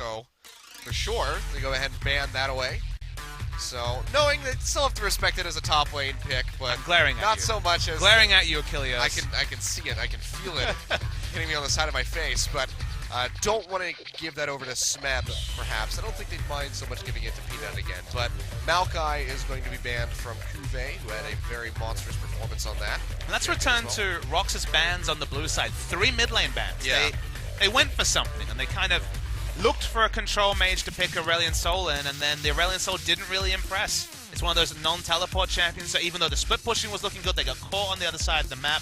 Echo, for sure. They go ahead and ban that away. So, knowing that still have to respect it as a top lane pick, but glaring at not you. so much as glaring at you, Achilles. I can see it, I can feel it hitting me on the side of my face, but don't want to give that over to Smeb, perhaps. I don't think they'd mind so much giving it to Peanut again, but Maokai is going to be banned from Kuve, who had a very monstrous performance on that. And let's return to ROX's bans on the blue side. 3 mid lane bans. Yeah. They went for something, and they kind of looked for a control mage to pick Aurelion Sol in, and then the Aurelion Sol didn't really impress. It's one of those non-teleport champions, so even though the split pushing was looking good, they got caught on the other side of the map.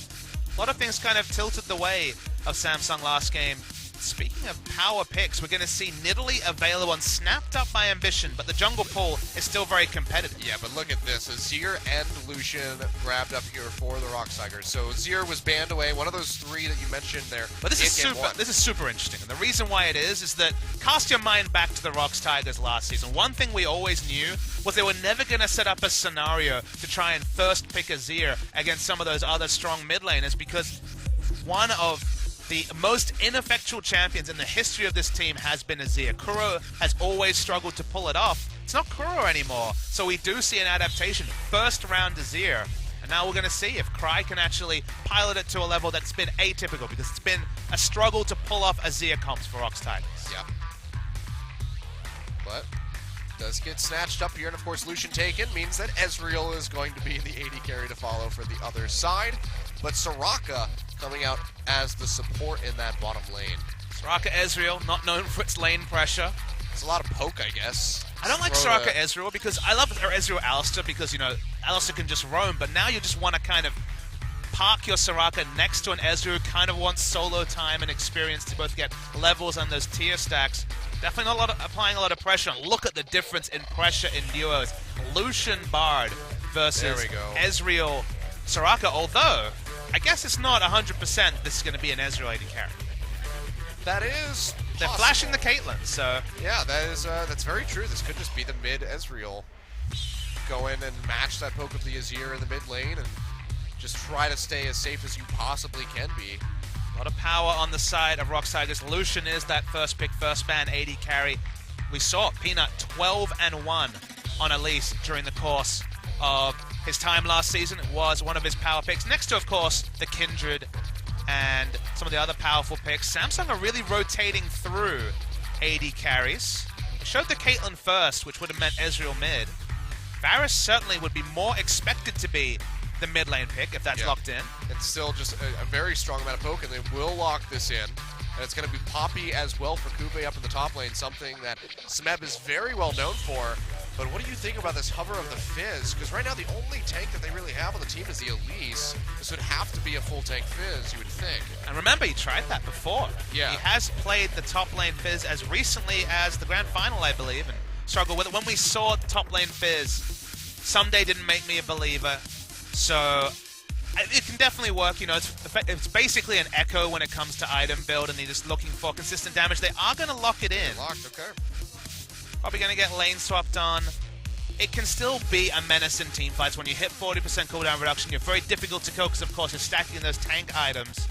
A lot of things kind of tilted the way of Samsung last game. Speaking of power picks, we're going to see Nidalee available and snapped up by Ambition, but the jungle pool is still very competitive. Yeah, but look at this. Azir and Lucian grabbed up here for the ROX Tigers. So Azir was banned away, one of those 3 that you mentioned there. But this is super interesting. And the reason why it is that cast your mind back to the ROX Tigers last season. One thing we always knew was they were never going to set up a scenario to try and first pick Azir against some of those other strong mid laners, because one of the most ineffectual champions in the history of this team has been Azir. Kuro has always struggled to pull it off. It's not Kuro anymore, so we do see an adaptation. First round Azir, and now we're going to see if Cry can actually pilot it to a level that's been atypical, because it's been a struggle to pull off Azir comps for ROX Tigers. Yeah. But does get snatched up here, and of course Lucian taken means that Ezreal is going to be the AD carry to follow for the other side. But Soraka coming out as the support in that bottom lane. Soraka Ezreal, not known for its lane pressure. It's a lot of poke, I guess. I don't like Soraka Ezreal because I love Ezreal Alistar because, you know, Alistar can just roam, but now you just want to kind of park your Soraka next to an Ezreal who kind of wants solo time and experience to both get levels and those tier stacks. Definitely not applying a lot of pressure. Look at the difference in pressure in duos. Lucian Bard versus Ezreal Soraka, although I guess it's not 100% this is going to be an Ezreal AD carry. That is They're possible. flashing the Caitlyn, so... Yeah, that's very true. This could just be the mid Ezreal. Go in and match that poke of the Azir in the mid lane and just try to stay as safe as you possibly can be. A lot of power on the side of ROX Tigers. Lucian is that first pick, first ban AD carry. We saw Peanut 12-1 on Elise during the course of his time last season. It was one of his power picks. Next to, of course, the Kindred and some of the other powerful picks. Samsung are really rotating through AD carries. They showed the Caitlyn first, which would have meant Ezreal mid. Varus certainly would be more expected to be the mid lane pick if that's locked in. It's still just a very strong amount of poke, and they will lock this in. And it's going to be Poppy as well for Kuve up in the top lane, something that Smeb is very well known for. But what do you think about this hover of the Fizz? Because right now the only tank that they really have on the team is the Elise. This would have to be a full tank Fizz, you would think. And remember, he tried that before. Yeah. He has played the top lane Fizz as recently as the Grand Final, I believe, and struggled with it. When we saw top lane Fizz, someday didn't make me a believer. So it can definitely work. You know, it's basically an Echo when it comes to item build, and they're just looking for consistent damage. They are going to lock it in. Locked, okay. Probably going to get lane swapped on. It can still be a menace in teamfights. When you hit 40% cooldown reduction, you're very difficult to kill because, of course, you're stacking those tank items.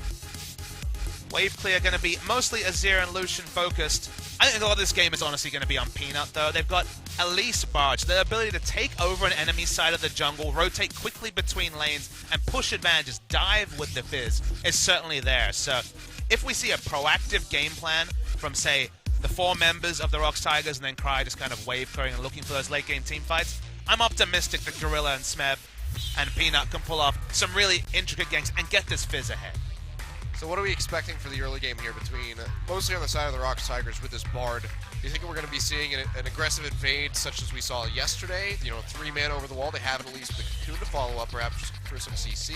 Wave clear going to be mostly Azir and Lucian focused. I think a lot of this game is honestly going to be on Peanut, though. They've got Elise Barge. Their ability to take over an enemy side of the jungle, rotate quickly between lanes, and push advantages, dive with the Fizz, is certainly there. So if we see a proactive game plan from, say, the 4 members of the ROX Tigers and then Cry just kind of wave clearing and looking for those late game team fights, I'm optimistic that Gorilla and Smeb and Peanut can pull off some really intricate ganks and get this Fizz ahead. So what are we expecting for the early game here between, mostly on the side of the ROX Tigers with this Bard? Do you think we're going to be seeing an aggressive invade such as we saw yesterday? You know, 3-man over the wall, they have at least the Cocoon to follow up, perhaps for some CC.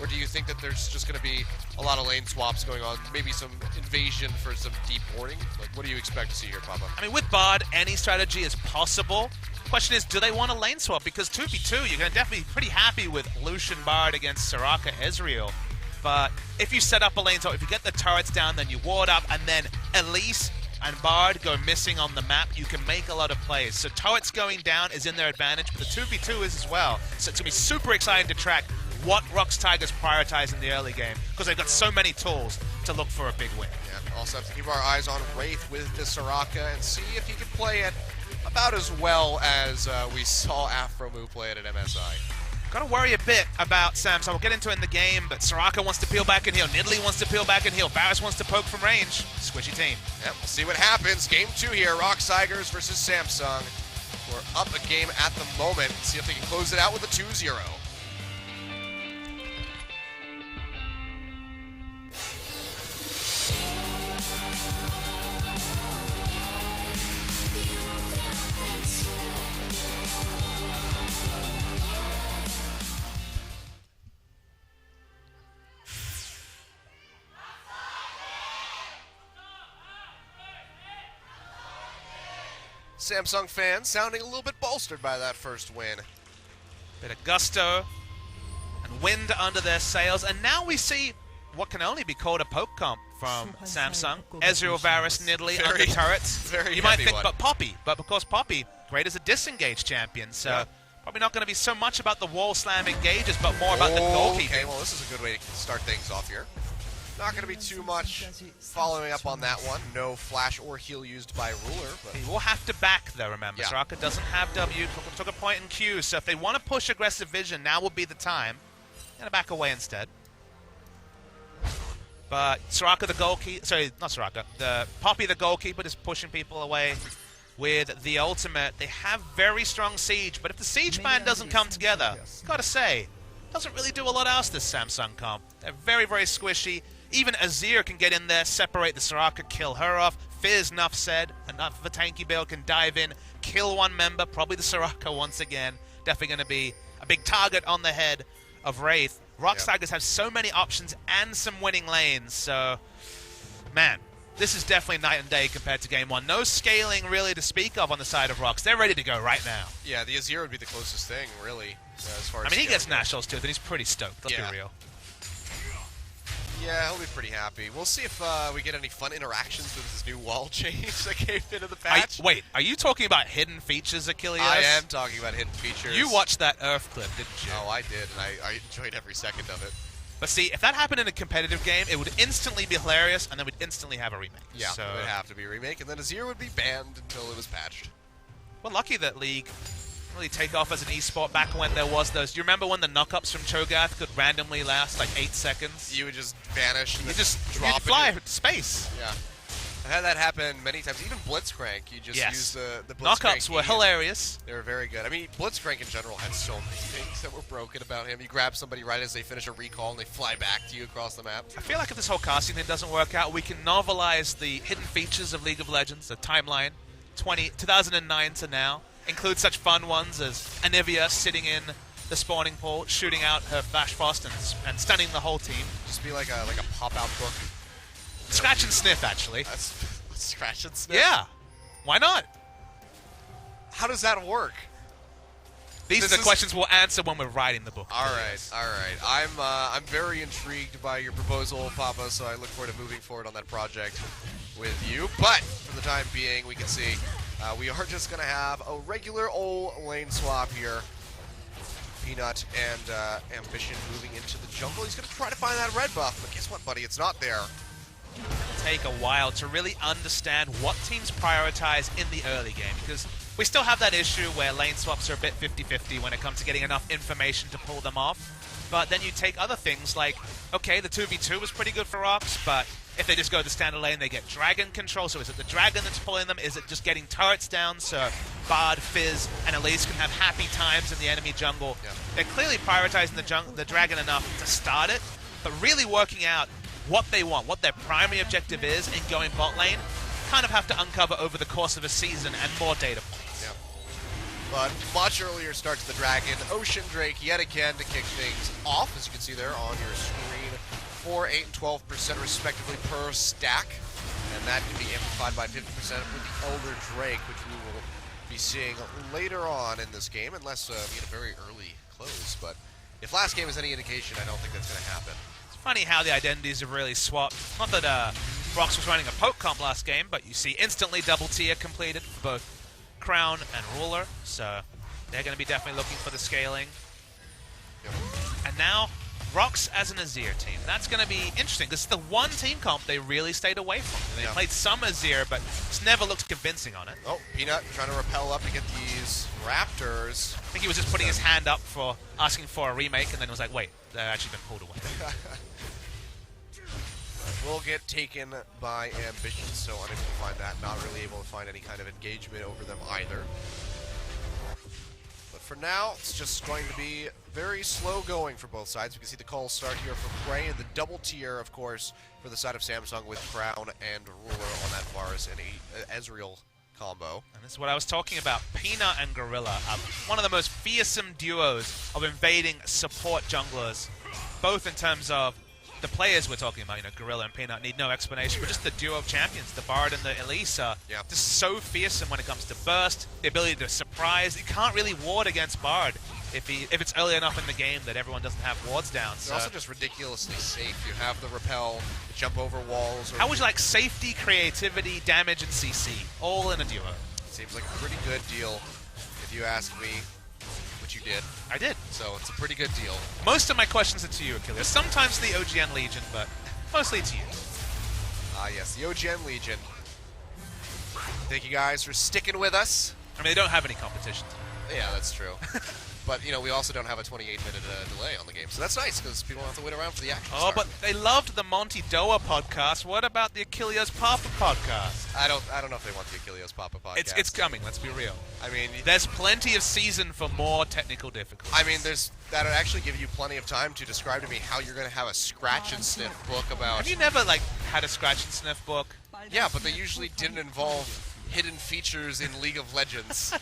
Or do you think that there's just going to be a lot of lane swaps going on, maybe some invasion for some deep boarding? Like, what do you expect to see here, Papa? I mean, with Bard, any strategy is possible. Question is, do they want a lane swap? Because 2v2, you're going to definitely be pretty happy with Lucian Bard against Soraka Ezreal. But if you set up a lane swap, if you get the turrets down, then you ward up, and then Elise and Bard go missing on the map, you can make a lot of plays. So turrets going down is in their advantage, but the 2v2 is as well. So it's going to be super exciting to track what ROX Tigers prioritize in the early game, because they've got so many tools to look for a big win. Yeah. Also have to keep our eyes on Wraith with the Soraka and see if he can play it about as well as we saw Afromu play it at MSI. Gotta worry a bit about Samsung. We'll get into it in the game, but Soraka wants to peel back and heal. Nidalee wants to peel back and heal. Varus wants to poke from range. Squishy team. Yep, we'll see what happens. Game 2 here, ROX Tigers versus Samsung. We're up a game at the moment. See if they can close it out with a 2-0. Samsung fans sounding a little bit bolstered by that first win. Bit of gusto and wind under their sails, and now we see what can only be called a poke comp from Samsung. Ezreal, Varus, Nidalee under turrets. Very you might think, one. but Poppy. But because Poppy, great as a disengage champion, so probably not going to be so much about the wall slam engages, but more about the goalkeeping. Okay, well this is a good way to start things off here. Not going to be too much following up on that one. No flash or heal used by Ruler. But he will have to back, though, remember. Yeah. Soraka doesn't have W. Took a point in Q, so if they want to push aggressive vision, now would be the time. Going to back away instead. But Soraka the goalkeeper... Sorry, not Soraka. The Poppy the goalkeeper is pushing people away with the ultimate. They have very strong siege, but if the siege band doesn't come together, gotta say, doesn't really do a lot else, this Samsung comp. They're very, very squishy. Even Azir can get in there, separate the Soraka, kill her off. Fizz, enough said. Enough of a tanky build can dive in, kill one member, probably the Soraka once again. Definitely going to be a big target on the head of Wraith. ROX Tigers have so many options and some winning lanes, so, man, this is definitely night and day compared to Game 1. No scaling really to speak of on the side of ROX. They're ready to go right now. Yeah, the Azir would be the closest thing, really, as far as he gets nationals too, then he's pretty stoked, let's be real. Yeah, he'll be pretty happy. We'll see if we get any fun interactions with this new wall change that came into the patch. Wait, are you talking about hidden features, Achilles? I am talking about hidden features. You watched that Earth clip, didn't you? Oh, I did, and I enjoyed every second of it. But see, if that happened in a competitive game, it would instantly be hilarious, and then we'd instantly have a remake. Yeah, so it would have to be a remake, and then Azir would be banned until it was patched. Well, lucky that League really take off as an esport back when there was those. Do you remember when the knockups from Cho'Gath could randomly last like 8 seconds? You would just vanish and you just drop. You'd fly to space. Yeah, I've had that happen many times. Even Blitzcrank, you just use the Blitzcrank. Knockups were hilarious. They were very good. I mean, Blitzcrank in general had so many things that were broken about him. You grab somebody right as they finish a recall and they fly back to you across the map. I feel like if this whole casting thing doesn't work out, we can novelize the hidden features of League of Legends, the timeline, 2009 to now. Include such fun ones as Anivia sitting in the spawning pool, shooting out her Flash Frost and stunning the whole team. Just be like a pop-out book. Scratch and sniff, actually. That's scratch and sniff? Yeah. Why not? How does that work? These are the questions we'll answer when we're writing the book. All right. I'm very intrigued by your proposal, Papa, so I look forward to moving forward on that project with you. But for the time being, we can see we are just going to have a regular old lane swap here. Peanut and Ambition moving into the jungle. He's going to try to find that red buff, but guess what, buddy? It's not there. It'll take a while to really understand what teams prioritize in the early game, because we still have that issue where lane swaps are a bit 50-50 when it comes to getting enough information to pull them off. But then you take other things like, okay, the 2v2 was pretty good for ROX, but if they just go to the standard lane, they get dragon control. So is it the dragon that's pulling them? Is it just getting turrets down so Bard, Fizz, and Elise can have happy times in the enemy jungle? Yeah. They're clearly prioritizing the dragon enough to start it, but really working out what they want, what their primary objective is in going bot lane, kind of have to uncover over the course of a season and more data points. Yeah. But much earlier start to the dragon. Ocean Drake yet again to kick things off, as you can see there on your screen. 4, 8, and 12% respectively per stack. And that can be amplified by 50% with the Elder Drake, which we will be seeing later on in this game, unless we get a very early close. But if last game is any indication, I don't think that's going to happen. It's funny how the identities have really swapped. Not that ROX was running a poke comp last game, but you see instantly double tier completed for both Crown and Ruler. So they're going to be definitely looking for the scaling. Yep. And now ROX as an Azir team. That's going to be interesting. This is the one team comp they really stayed away from. They played some Azir, but it's never looked convincing on it. Oh, Peanut trying to rappel up to get these Raptors. I think he was just putting his hand up for asking for a remake, and then was like, wait, they've actually been pulled away. Will get taken by Ambition, so unable to find that. Not really able to find any kind of engagement over them either. But for now, it's just going to be very slow going for both sides. We can see the calls start here for Prey and the double tier, of course, for the side of Samsung with Crown and Ruler on that Varus and Ezreal combo. And this is what I was talking about. Peanut and Gorilla are one of the most fearsome duos of invading support junglers, both in terms of the players we're talking about. You know, Gorilla and Peanut need no explanation, but just the duo of champions, the Bard and the Elise, are just so fearsome when it comes to burst, the ability to surprise. You can't really ward against Bard if it's early enough in the game that everyone doesn't have wards down. They're also just ridiculously safe. You have the repel, the jump over walls. How would you like safety, creativity, damage, and CC all in a duo? Seems like a pretty good deal, if you ask me. Which you did. I did. So it's a pretty good deal. Most of my questions are to you, Achilles. Sometimes the OGN Legion, but mostly to you. Ah, yes, the OGN Legion. Thank you guys for sticking with us. I mean, they don't have any competition. Yeah, that's true. But, you know, we also don't have a 28-minute delay on the game, so that's nice, because people don't have to wait around for the action Oh, start. but they loved the Monty Doa podcast. What about the Achilles Papa podcast? I don't know if they want the Achilles Papa podcast. It's coming, let's be real. I mean, There's plenty of season for more technical difficulties. I mean, that'll actually give you plenty of time to describe to me how you're going to have a scratch and sniff book about... Have you never, like, had a scratch and sniff book? Yeah, but they usually didn't involve hidden features in League of Legends.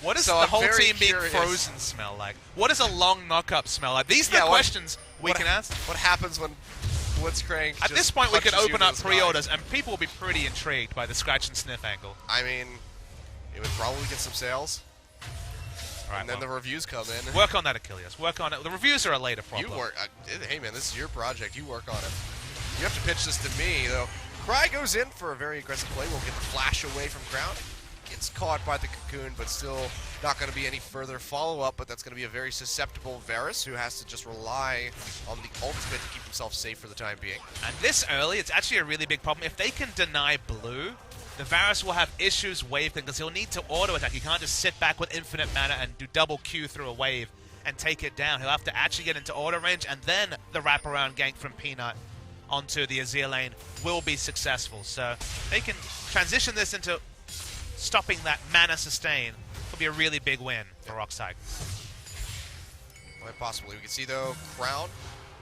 What does So the I'm whole very team being curious. frozen smell like? What does a long knock-up smell like? These are the questions we can ask. What happens when Blitzcrank At this point, we could punches you open in up the pre-orders, and people will be pretty intrigued by the scratch and sniff angle. I mean, it would probably get some sales. All right, And then the reviews come in. work on that, Achilles. Work on it. The reviews are a later problem. You work. Hey, man, this is your project. You work on it. You have to pitch this to me, though. Cry goes in for a very aggressive play. We'll get the flash away from Crown. Gets caught by the cocoon, but still not going to be any further follow-up. But that's going to be a very susceptible Varus, who has to just rely on the ultimate to keep himself safe for the time being. And this early, it's actually a really big problem. If they can deny blue, the Varus will have issues wave because he'll need to auto-attack. You can't just sit back with infinite mana and do double Q through a wave and take it down. He'll have to actually get into auto range, and then the wraparound gank from Peanut onto the Azir lane will be successful. So they can transition this into stopping that mana sustain. Could be a really big win for ROX Tigers. Quite possibly. We can see, though, Crown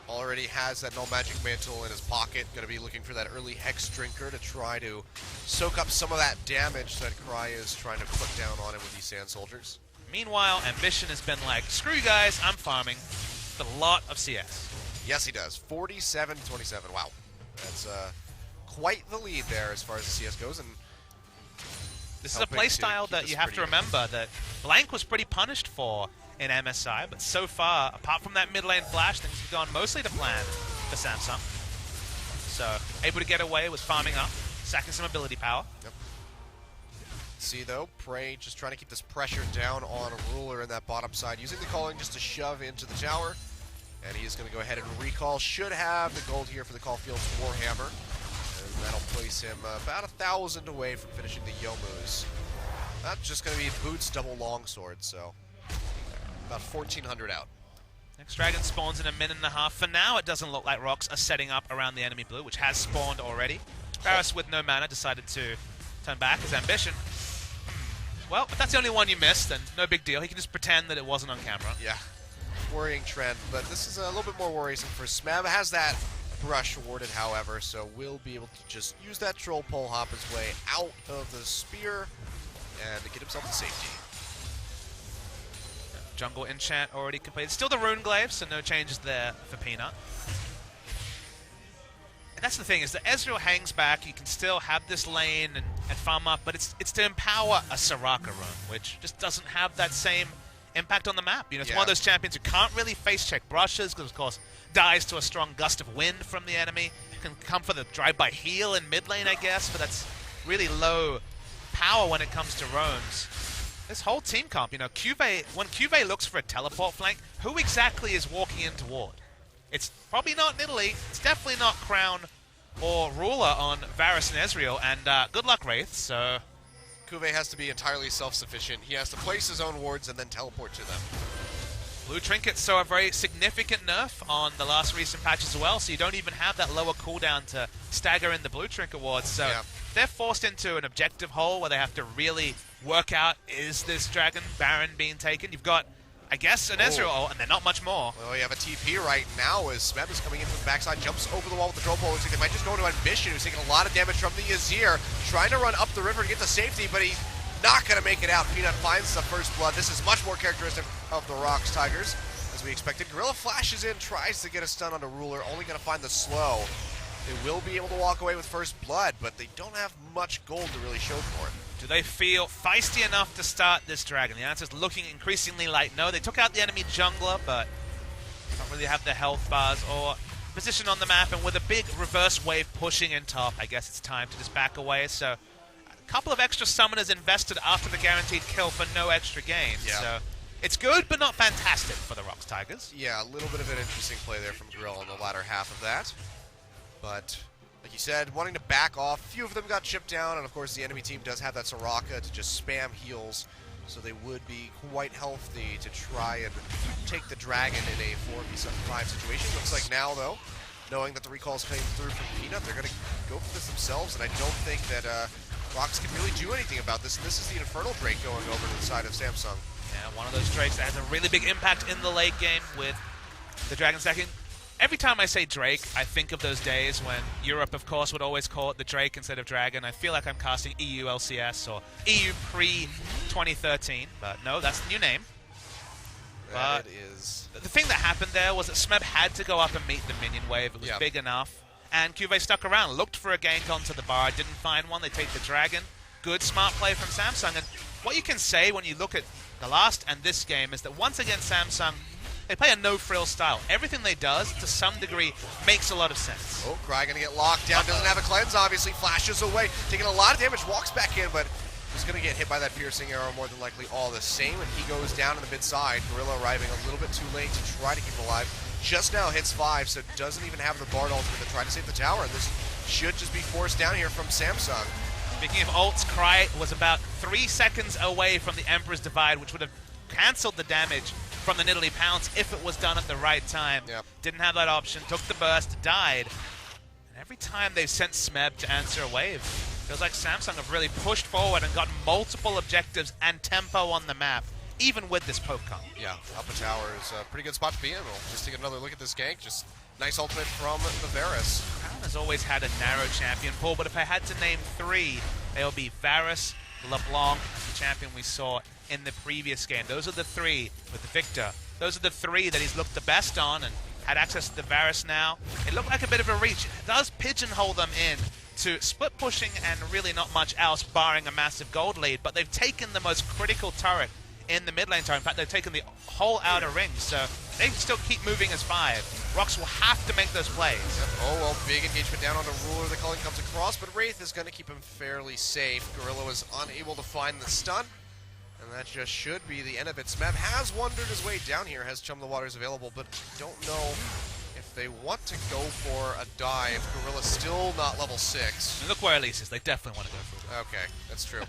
already has that Null Magic Mantle in his pocket. Going to be looking for that early Hex Drinker to try to soak up some of that damage that Cry is trying to put down on him with these Sand Soldiers. Meanwhile, Ambition has been like, screw you guys, I'm farming. With a lot of CS. Yes, he does. 47-27. Wow. That's quite the lead there as far as the CS goes. And this is a playstyle that you have to remember that Blank was pretty punished for in MSI, but so far, apart from that mid lane flash, things have gone mostly to plan for Samsung. So, able to get away with farming up, sacking some ability power. Yep. See, though, Prey just trying to keep this pressure down on Ruler in that bottom side, using the calling just to shove into the tower. And he is going to go ahead and recall. Should have the gold here for the Caulfield's Warhammer. And that'll place him about 1,000 away from finishing the Yomu's. That's just going to be Boots double longsword, so about 1,400 out. Next dragon spawns in a minute and a half. For now, it doesn't look like ROX are setting up around the enemy blue, which has spawned already. Varus with no mana decided to turn back his Ambition. Well, if that's the only one you missed, then no big deal. He can just pretend that it wasn't on camera. Yeah. Worrying trend, but this is a little bit more worrisome for Smeb. Has that brush warded, however, so will be able to just use that troll pole, hop his way out of the spear, and get himself to safety. Jungle enchant already completed. Still the rune glaive, so no changes there for Peanut. And that's the thing, is that Ezreal hangs back. You can still have this lane and farm up, but it's to empower a Soraka rune, which just doesn't have that same impact on the map. You know, it's one of those champions who can't really face check brushes because, of course, dies to a strong gust of wind from the enemy. Can come for the drive-by heal in mid lane, I guess, but that's really low power when it comes to roams. This whole team comp, you know, when Cuvée looks for a teleport flank, who exactly is walking in toward? It's probably not Nidalee. It's definitely not Crown or Ruler on Varus and Ezreal. And good luck, Wraith. So Cuvée has to be entirely self-sufficient. He has to place his own wards and then teleport to them. Blue Trinkets saw a very significant nerf on the last recent patch as well, so you don't even have that lower cooldown to stagger in the Blue Trinket wards. So they're forced into an objective hole where they have to really work out, is this Dragon Baron being taken? You've got, I guess, an Ezreal, and they're not much more. Well, you have a TP right now as Smeb is coming in from the backside, jumps over the wall with the drone ball. Looks like they might just go into Ambition, who's taking a lot of damage from the Azir, trying to run up the river to get to safety, but he's not going to make it out. Peanut finds the first blood. This is much more characteristic of the ROX Tigers, as we expected. Gorilla flashes in, tries to get a stun on a Ruler, only going to find the slow. They will be able to walk away with first blood, but they don't have much gold to really show for it. Do they feel feisty enough to start this Dragon? The answer is looking increasingly like no. They took out the enemy jungler, but don't really have the health bars or position on the map, and with a big reverse wave pushing in top, I guess it's time to just back away. So a couple of extra summoners invested after the guaranteed kill for no extra gain. Yeah. So it's good, but not fantastic for the ROX Tigers. Yeah, a little bit of an interesting play there from Gorilla in the latter half of that. But, like you said, wanting to back off. A few of them got chipped down, and of course the enemy team does have that Soraka to just spam heals, so they would be quite healthy to try and take the Dragon in a 4v5 situation. Looks like now, though, knowing that the recalls came through from Peanut, they're going to go for this themselves, and I don't think that ROX can really do anything about this. And this is the Infernal Drake going over to the side of Samsung. Yeah, one of those Drakes that has a really big impact in the late game with the Dragon stacking. Every time I say Drake, I think of those days when Europe, of course, would always call it the Drake instead of Dragon. I feel like I'm casting EU LCS or EU pre-2013, but no, that's the new name. That is. The thing that happened there was that Smeb had to go up and meet the minion wave. It was big enough, and Cuvée stuck around, looked for a gank onto the bar, didn't find one. They take the Dragon. Good, smart play from Samsung. And what you can say when you look at the last and this game is that once again, Samsung, they play a no-frill style. Everything they does, to some degree, makes a lot of sense. Oh, Cry gonna get locked down. Doesn't have a cleanse, obviously. Flashes away. Taking a lot of damage. Walks back in, but he's gonna get hit by that piercing arrow more than likely all the same. And he goes down in the mid-side. Gorilla arriving a little bit too late to try to keep him alive. Just now hits 5, so doesn't even have the Bard ultimate to try to save the tower. And this should just be forced down here from Samsung. Speaking of ults, Cry was about 3 seconds away from the Emperor's Divide, which would have cancelled the damage from the Nidalee Pounce if it was done at the right time. Didn't have that option, took the burst, died. And every time they've sent Smeb to answer a wave, feels like Samsung have really pushed forward and got multiple objectives and tempo on the map, even with this poke comp. Yeah, up a tower is a pretty good spot to be in. We'll just take another look at this gank. Just nice ultimate from the Varus. Crown has always had a narrow champion pool, but if I had to name 3, they will be Varus, LeBlanc, the champion we saw in the previous game. Those are the 3 with Victor. Those are the 3 that he's looked the best on and had access to the Varus now. It looked like a bit of a reach. It does pigeonhole them in to split pushing and really not much else, barring a massive gold lead, but they've taken the most critical turret in the mid lane tower. In fact, they've taken the whole outer ring, so they still keep moving as 5. ROX will have to make those plays. Oh, well, big engagement down on the Ruler. The calling comes across, but Wraith is going to keep him fairly safe. Gorilla was unable to find the stun, and that just should be the end of it. Smeb has wandered his way down here, has Chum the Waters available, but don't know if they want to go for a dive. Gorilla's still not level 6. And look where Elise is. They definitely want to go for it. Okay, that's true.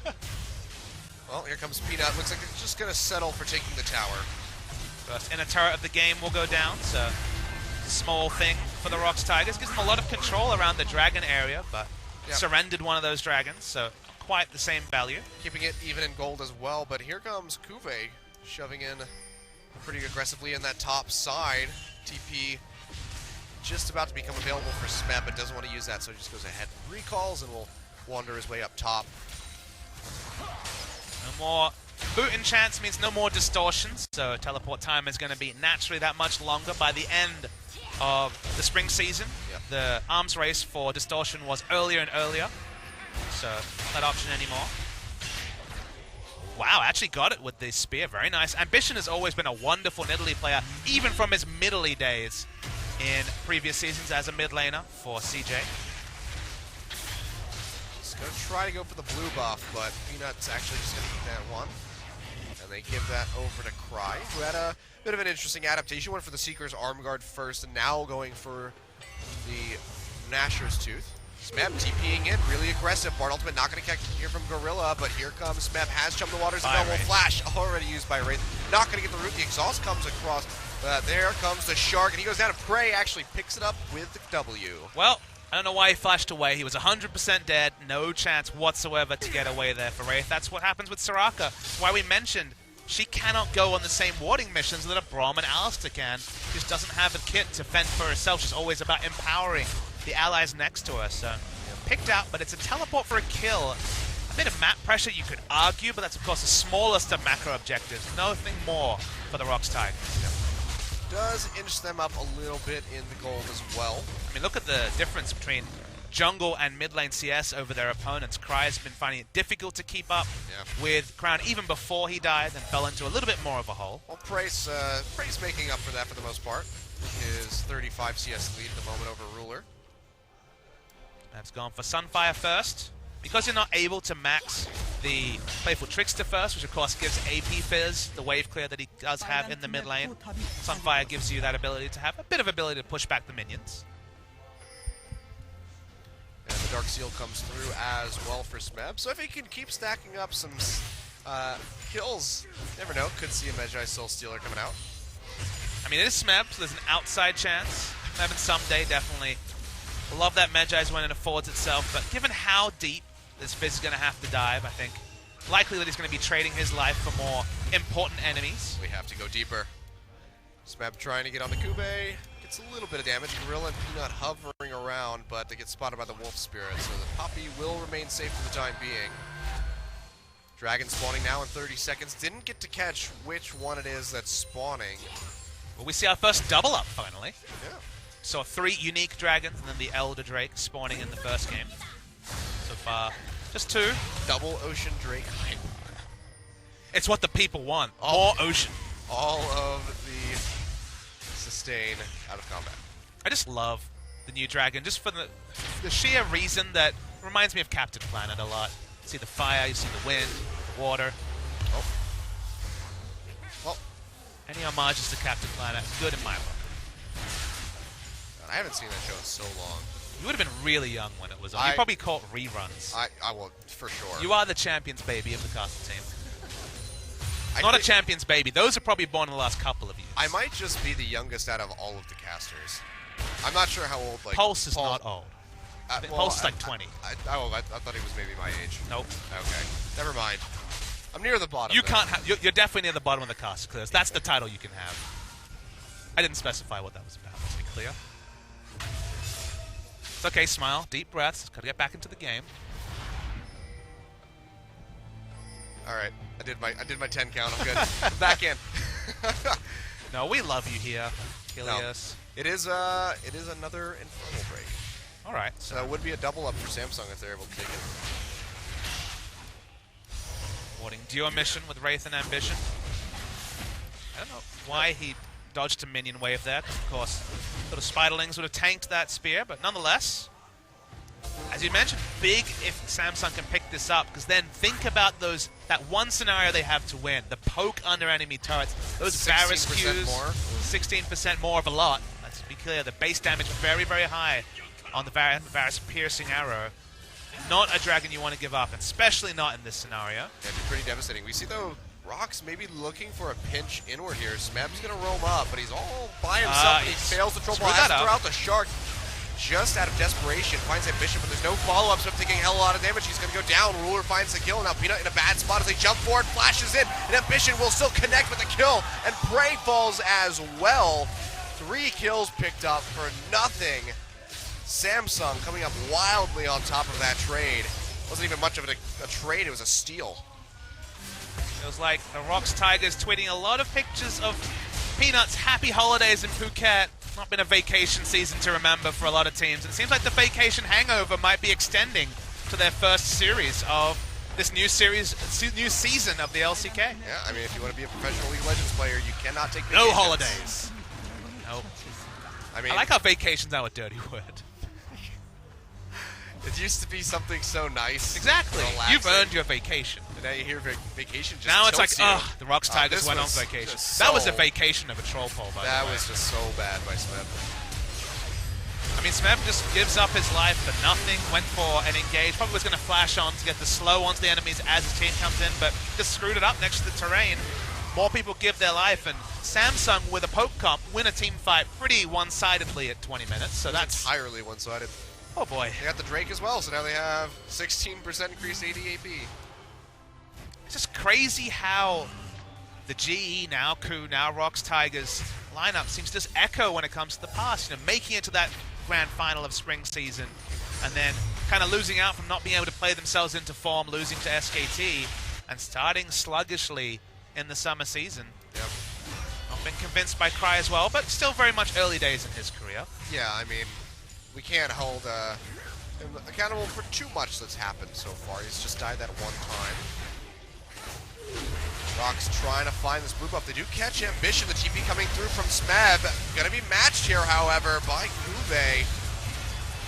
Well, here comes Peanut. Looks like they're just going to settle for taking the tower. First inner turret of the game will go down, so small thing for the ROX Tigers. Gives them a lot of control around the dragon area, but surrendered one of those dragons, so not quite the same value. Keeping it even in gold as well, but here comes Cuvée shoving in pretty aggressively in that top side. TP just about to become available for Smeb, but doesn't want to use that, so he just goes ahead and recalls and will wander his way up top. No more boot enchants means no more distortions, so teleport time is going to be naturally that much longer by the end of the spring season. The arms race for distortion was earlier and earlier, so not that option anymore. Wow, actually got it with the spear. Very nice. Ambition has always been a wonderful Nidalee player, even from his middly days in previous seasons as a mid laner for CJ. He's going to try to go for the blue buff, but Peanut's actually just going to eat that one. And they give that over to Cry, who had a bit of an interesting adaptation. Went for the Seeker's Arm Guard first, and now going for the Gnasher's Tooth. Smeb TPing in, really aggressive. Bard Ultimate not going to catch here from Gorilla, but here comes Smeb. Has jumped the waters. Will flash already used by Wraith. Not going to get the root. The exhaust comes across. There comes the Shark, and he goes down. And Prey actually picks it up with the W. Well, I don't know why he flashed away. He was 100% dead. No chance whatsoever to get away there for Wraith. That's what happens with Soraka. That's why we mentioned she cannot go on the same warding missions that a Braum and Alistair can. She just doesn't have a kit to fend for herself. She's always about empowering the allies next to her. So picked out, but it's a teleport for a kill. A bit of map pressure, you could argue, but that's of course the smallest of macro objectives. Nothing more for the ROX Tigers. Does inch them up a little bit in the gold as well. I mean, look at the difference between jungle and mid lane CS over their opponents. Cry has been finding it difficult to keep up with Crown even before he died and fell into a little bit more of a hole. Well, Prey's making up for that for the most part. His 35 CS lead at the moment over Ruler. That's gone for Sunfire first. Because you're not able to max the Playful Trickster first, which of course gives AP Fizz the wave clear that he does have in the mid lane, Sunfire gives you that ability to have a bit of ability to push back the minions. And the Dark Seal comes through as well for Smeb. So if he can keep stacking up some kills, never know, could see a Magi Soul Stealer coming out. I mean, it is Smeb, so there's an outside chance. Smeb someday definitely love that Magi's when it affords itself, but given how deep this Fizz is going to have to dive, I think likely that he's going to be trading his life for more important enemies. We have to go deeper. Smeb trying to get on the Kube. Gets a little bit of damage. Gorilla and Peanut hovering around, but they get spotted by the Wolf Spirit, so the Poppy will remain safe for the time being. Dragon spawning now in 30 seconds. Didn't get to catch which one it is that's spawning. Well, we see our first double up finally. Yeah. Saw 3 unique dragons and then the Elder Drake spawning in the first game. So far, just 2. Double Ocean Drake. It's what the people want. More ocean. All of the sustain out of combat. I just love the new dragon, just for the sheer reason that it reminds me of Captain Planet a lot. You see the fire, you see the wind, the water. Oh. Well, any homages to Captain Planet, good in my book. I haven't seen that show in so long. You would have been really young when it was on. You probably caught reruns. I will, for sure. You are the champions baby of the castle team. Not a champions baby. Those are probably born in the last couple of years. I might just be the youngest out of all of the casters. I'm not sure how old. Like Pulse is not old. Pulse is like 20. I thought he was maybe my age. Nope. Okay. Never mind. I'm near the bottom. You can't have. You're definitely near the bottom of the caster clears. That's the title you can have. I didn't specify what that was about. Let's be clear. It's okay, smile, deep breaths, gotta get back into the game. Alright, I did my 10 count, I'm good. Back in. No, we love you here, Helios. No. It is another Infernal break. Alright. So that would be a double up for Samsung if they're able to take it. Warding duo mission with Wraith and Ambition. I don't know why he dodged a minion wave there. Of course, sort of Spiderlings would have tanked that spear, but nonetheless, as you mentioned, big if Samsung can pick this up, because then think about that one scenario they have to win, the poke under enemy turrets, those Varus Qs, 16% more of a lot. Let's be clear, the base damage very, very high on the Varus piercing arrow. Not a dragon you want to give up, especially not in this scenario. Yeah, it'd be pretty devastating. We see though, ROX maybe looking for a pinch inward here. Smeb's going to roam up, but he's all by himself. He fails the trouble. Has to throw out the Shark just out of desperation. Finds Ambition, but there's no follow-up, so taking a hell of a lot of damage. He's going to go down. Ruler finds the kill. Now Peanut in a bad spot as they jump forward, flashes in, and Ambition will still connect with the kill, and Prey falls as well. 3 kills picked up for nothing. Samsung coming up wildly on top of that trade. Wasn't even much of a trade, it was a steal. Feels like the ROX Tigers tweeting a lot of pictures of Peanut's happy holidays in Phuket. Not been a vacation season to remember for a lot of teams. It seems like the vacation hangover might be extending to their first series of this new season of the LCK. Yeah, I mean, if you want to be a professional League of Legends player, you cannot take vacations. No holidays. Nope. I like how vacations now a dirty word. It used to be something so nice. Exactly. Relaxing. You've earned your vacation. And now you hear vacation just Now it's like, tilts you. ugh, the ROX Tigers went on vacation. That was a vacation of a troll poll, by the way. That was just so bad by Smeb. I mean, Smeb just gives up his life for nothing, went for an engage, probably was going to flash on to get the slow onto the enemies as his team comes in, but just screwed it up next to the terrain. More people give their life, and Samsung with a poke comp win a team fight pretty one-sidedly at 20 minutes, so that's entirely one-sided. Oh boy. They got the Drake as well, so now they have 16% increased AD AP. It's just crazy how the GE, now Coup, now ROX Tigers lineup seems to just echo when it comes to the past. You know, making it to that grand final of spring season, and then kind of losing out from not being able to play themselves into form, losing to SKT, and starting sluggishly in the summer season. Yep. Not been convinced by Cry as well, but still very much early days in his career. Yeah, I mean, we can't hold him accountable for too much that's happened so far. He's just died that one time. ROX trying to find this blue buff. They do catch Ambition. The TP coming through from Smeb. Gonna be matched here, however, by Kube.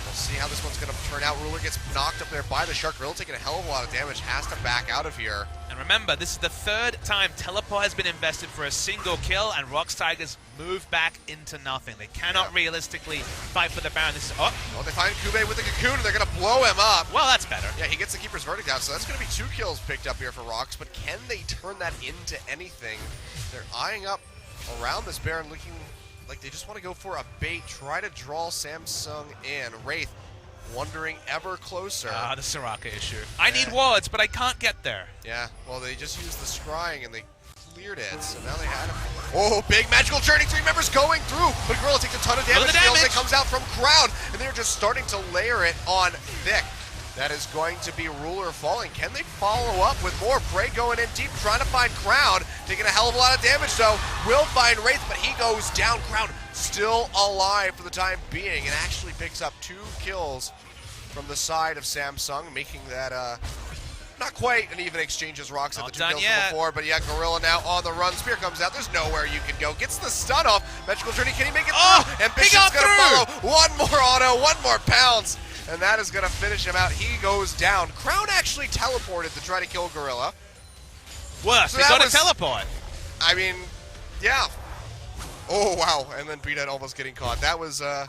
We'll see how this one's gonna turn out. Ruler gets knocked up there by the Shark. Gorilla taking a hell of a lot of damage. Has to back out of here. And remember, this is the third time Teleport has been invested for a single kill, and ROX Tigers move back into nothing. They cannot realistically fight for the Baron. This is, oh, they find Kube with the Cocoon, and they're going to blow him up. Well, that's better. Yeah, he gets the Keeper's Verdict out, so that's going to be 2 kills picked up here for ROX, but can they turn that into anything? They're eyeing up around this Baron, looking like they just want to go for a bait, try to draw Samsung in. Wraith wandering ever closer. The Soraka issue. I need wards, but I can't get there. Yeah, well, they just used the scrying and they cleared it, so now they had him. Oh, big magical journey, 3 members going through, but Gorilla takes a ton of damage. It comes out from Crown, and they're just starting to layer it on thick. That is going to be Ruler falling. Can they follow up with more? Prey going in deep, trying to find Crown, taking a hell of a lot of damage, though. Will find Wraith, but he goes down. Crown still alive for the time being, and actually picks up 2 kills from the side of Samsung, making that not quite an even exchange as ROX had the 2 kills from before, but yeah, Gorilla now on the run. Spear comes out. There's nowhere you can go. Gets the stun off. Magical Journey, can he make it through? Ambition's going to follow. One more auto, one more pounce, and that is going to finish him out. He goes down. Crown actually teleported to try to kill Gorilla. Worse, he got a teleport. I mean, yeah. Oh, wow, and then Breedhead almost getting caught. That was a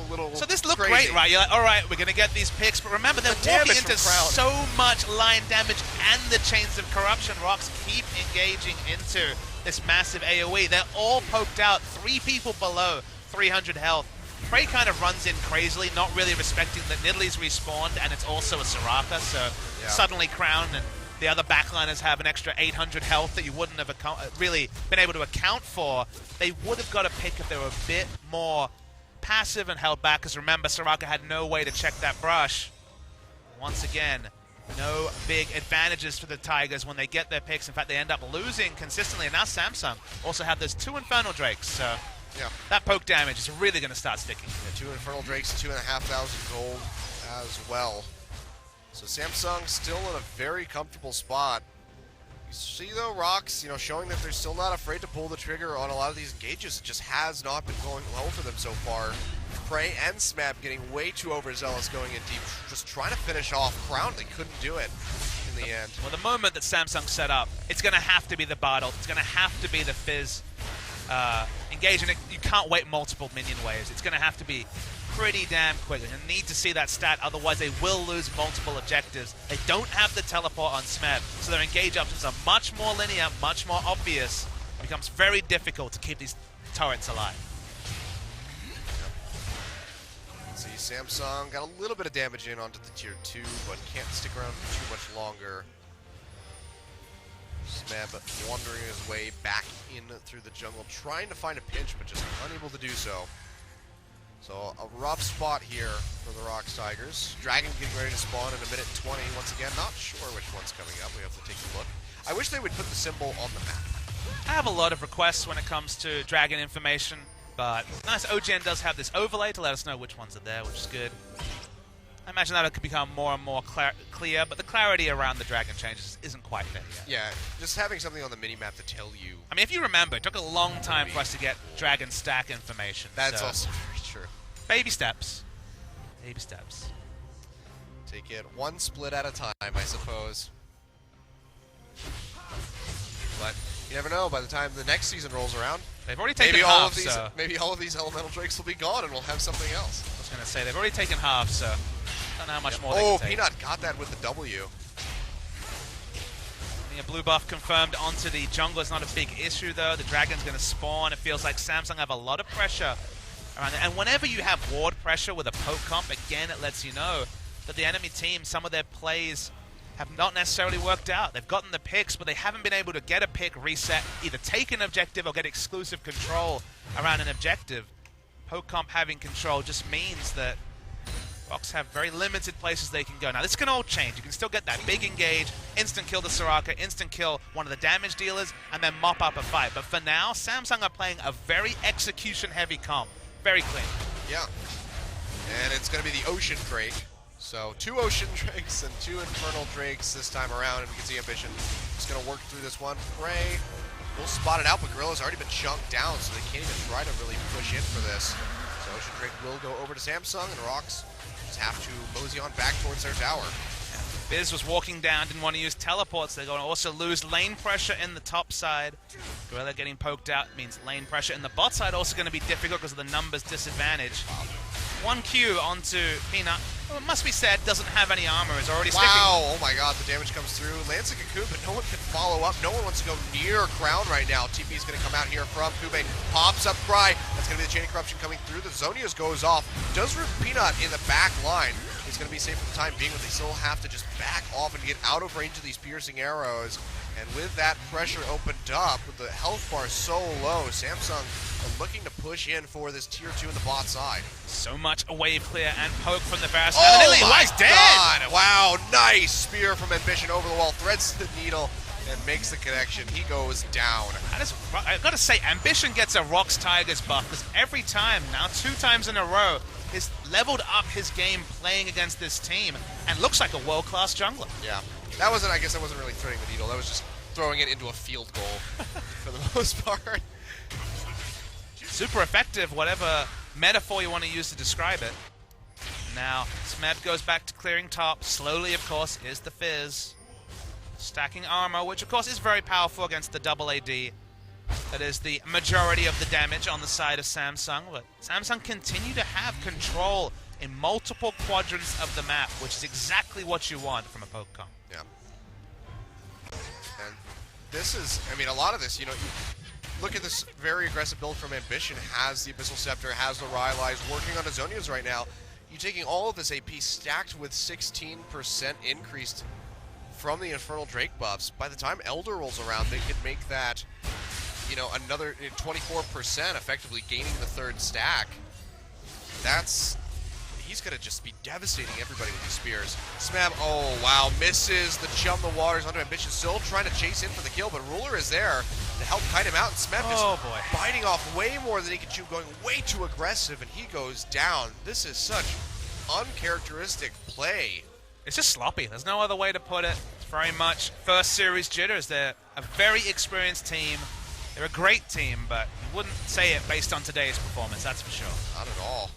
little So this looked crazy. great, right? You're like, all right, we're going to get these picks, but remember, they're walking into so much line damage and the chains of corruption. ROX keep engaging into this massive AoE. They're all poked out, 3 people below 300 health. Prey kind of runs in crazily, not really respecting that Nidalee's respawned, and it's also a Soraka, so suddenly Crown and the other backliners have an extra 800 health that you wouldn't have really been able to account for. They would have got a pick if they were a bit more passive and held back, because remember, Soraka had no way to check that brush. Once again, no big advantages for the Tigers when they get their picks. In fact, they end up losing consistently, and now Samsung also have those 2 Infernal Drakes, so that poke damage is really going to start sticking. Yeah, 2 Infernal Drakes, 2,500 gold as well. So Samsung still in a very comfortable spot. You see, though, ROX, showing that they're still not afraid to pull the trigger on a lot of these engages. It just has not been going well for them so far. Prey and Smeb getting way too overzealous going in deep, just trying to finish off Crown. They couldn't do it in the end. Well, the moment that Samsung set up, it's going to have to be the Bartle. It's going to have to be the Fizz engage, and you can't wait multiple minion waves. It's going to have to be pretty damn quick. You need to see that stat, otherwise they will lose multiple objectives. They don't have the teleport on Smeb, so their engage options are much more linear, much more obvious. It becomes very difficult to keep these turrets alive. See, Samsung got a little bit of damage in onto the tier 2, but can't stick around for too much longer. Smeb wandering his way back in through the jungle, trying to find a pinch, but just unable to do so. So a rough spot here for the ROX Tigers. Dragon getting ready to spawn in 1:20. Once again, not sure which one's coming up. We have to take a look. I wish they would put the symbol on the map. I have a lot of requests when it comes to Dragon information, but nice, OGN does have this overlay to let us know which ones are there, which is good. I imagine that it could become more and more clear, but the clarity around the Dragon changes isn't quite there yet. Yeah, just having something on the minimap to tell you. I mean, if you remember, it took a long time for us to get Dragon stack information. That's also very true. Baby steps. Baby steps. Take it one split at a time, I suppose. But you never know. By the time the next season rolls around, they've already taken maybe all of these elemental drakes will be gone, and we'll have something else. I was going to say they've already taken half, so don't know how much more they can take. Peanut got that with the W. A blue buff confirmed onto the jungle is not a big issue though. The dragon's going to spawn. It feels like Samsung have a lot of pressure around it. And whenever you have ward pressure with a poke comp, again, it lets you know that the enemy team, some of their plays have not necessarily worked out. They've gotten the picks, but they haven't been able to get a pick reset, either take an objective or get exclusive control around an objective. Poke comp having control just means that ROX have very limited places they can go. Now, this can all change. You can still get that big engage, instant kill the Soraka, instant kill one of the damage dealers, and then mop up a fight. But for now, Samsung are playing a very execution-heavy comp. Very clean. Yeah. And it's going to be the Ocean Drake. So 2 Ocean Drakes and 2 Infernal Drakes this time around. And we can see Ambition just going to work through this one. Prey will spot it out, but Gorilla's already been chunked down, so they can't even try to really push in for this. So Ocean Drake will go over to Samsung, and ROX have to mosey on back towards their tower. Biz was walking down, didn't want to use teleports. They're going to also lose lane pressure in the top side. Gorilla getting poked out means lane pressure in the bot side also going to be difficult because of the numbers disadvantage. 1Q onto Peanut. Well, it must be said, doesn't have any armor. Is already sticking. Wow, oh my god, the damage comes through. Lands a cocoon, but no one can follow up. No one wants to go near Crown right now. TP is going to come out here from Kube. Pops up Cry. That's going to be the Chain of Corruption coming through. The Zonia's goes off. Does root Peanut in the back line. He's going to be safe for the time being, but they still have to just back off and get out of range of these piercing arrows. And with that pressure opened up, with the health bar so low, Samsung are looking to push in for this tier 2 in the bot side. So much a wave clear and poke from the Varus. Oh my god! Wow, nice spear from Ambition over the wall, threads the needle, and makes the connection. He goes down. I've got to say, Ambition gets a ROX Tigers buff, because every time, now 2 times in a row, he's leveled up his game playing against this team, and looks like a world-class jungler. Yeah. That wasn't, I guess that wasn't really threading the needle, that was just throwing it into a field goal for the most part. Super effective, whatever metaphor you want to use to describe it. Now, Smeb goes back to clearing top. Slowly, of course, is the Fizz. Stacking armor, which of course is very powerful against the double AD. That is the majority of the damage on the side of Samsung. But Samsung continue to have control in multiple quadrants of the map, which is exactly what you want from a poke comp. Yeah. And this is, I mean, a lot of this, you know, look at this very aggressive build from Ambition. Has the Abyssal Scepter, has the Rylai's, working on Azonias right now. You're taking all of this AP stacked with 16% increased from the Infernal Drake buffs. By the time Elder rolls around, they could make that, you know, another 24%, effectively gaining the 3rd stack. That's, he's going to just be devastating everybody with these spears. Smeb, oh wow, misses the jump the waters onto Ambition, still trying to chase in for the kill, but Ruler is there to help kite him out, and Smeb just biting off way more than he can chew, going way too aggressive, and he goes down. This is such uncharacteristic play. It's just sloppy. There's no other way to put it. It's very much first series jitters. They're a very experienced team. They're a great team, but you wouldn't say it based on today's performance, that's for sure. Not at all.